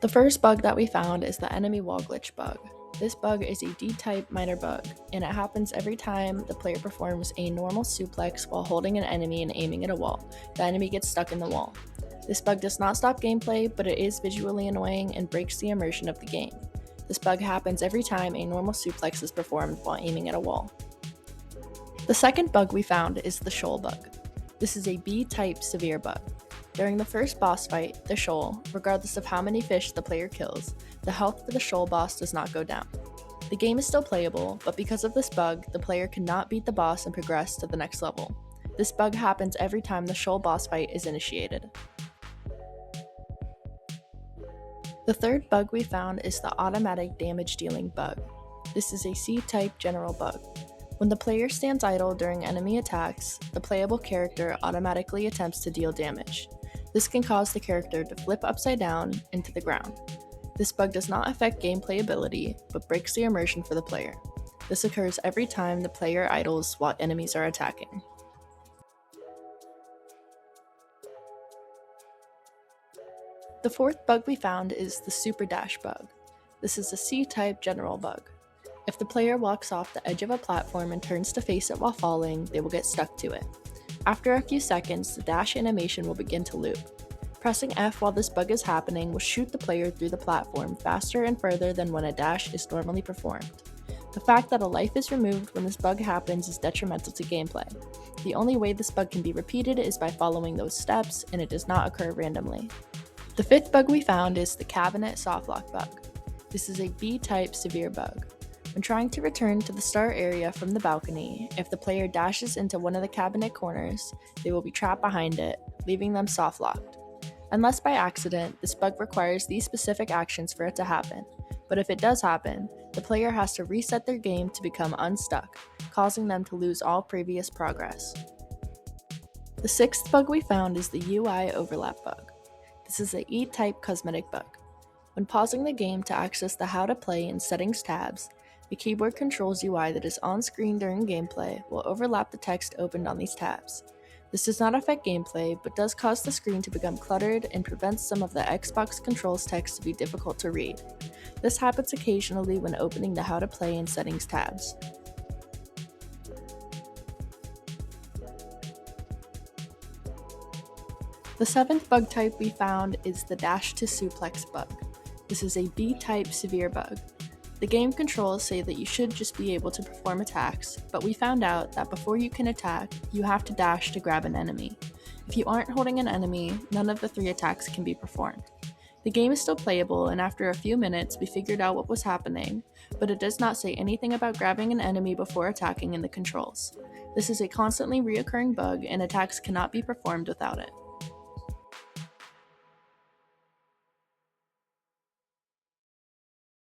The first bug that we found is the enemy wall glitch bug. This bug is a D-type minor bug, and it happens every time the player performs a normal suplex while holding an enemy and aiming at a wall. The enemy gets stuck in the wall. This bug does not stop gameplay, but it is visually annoying and breaks the immersion of the game. This bug happens every time a normal suplex is performed while aiming at a wall. The second bug we found is the Shoal bug. This is a B-type severe bug. During the first boss fight, the Shoal, regardless of how many fish the player kills, the health for the Shoal boss does not go down. The game is still playable, but because of this bug, the player cannot beat the boss and progress to the next level. This bug happens every time the Shoal boss fight is initiated. The third bug we found is the automatic damage dealing bug. This is a C-type general bug. When the player stands idle during enemy attacks, the playable character automatically attempts to deal damage. This can cause the character to flip upside down into the ground. This bug does not affect gameplay ability, but breaks the immersion for the player. This occurs every time the player idles while enemies are attacking. The fourth bug we found is the super dash bug. This is a C-type general bug. If the player walks off the edge of a platform and turns to face it while falling, they will get stuck to it. After a few seconds, the dash animation will begin to loop. Pressing F while this bug is happening will shoot the player through the platform faster and further than when a dash is normally performed. The fact that a life is removed when this bug happens is detrimental to gameplay. The only way this bug can be repeated is by following those steps, and it does not occur randomly. The fifth bug we found is the cabinet softlock bug. This is a B-type severe bug. When trying to return to the start area from the balcony, if the player dashes into one of the cabinet corners, they will be trapped behind it, leaving them soft-locked. Unless by accident, this bug requires these specific actions for it to happen, but if it does happen, the player has to reset their game to become unstuck, causing them to lose all previous progress. The sixth bug we found is the UI overlap bug. This is a E-type cosmetic bug. When pausing the game to access the How to Play and Settings tabs, the keyboard controls UI that is on screen during gameplay will overlap the text opened on these tabs. This does not affect gameplay, but does cause the screen to become cluttered and prevents some of the Xbox controls text to be difficult to read. This happens occasionally when opening the How to Play and Settings tabs. The seventh bug type we found is the dash to suplex bug. This is a B-type severe bug. The game controls say that you should just be able to perform attacks, but we found out that before you can attack, you have to dash to grab an enemy. If you aren't holding an enemy, none of the 3 attacks can be performed. The game is still playable, and after a few minutes we figured out what was happening, but it does not say anything about grabbing an enemy before attacking in the controls. This is a constantly reoccurring bug, and attacks cannot be performed without it.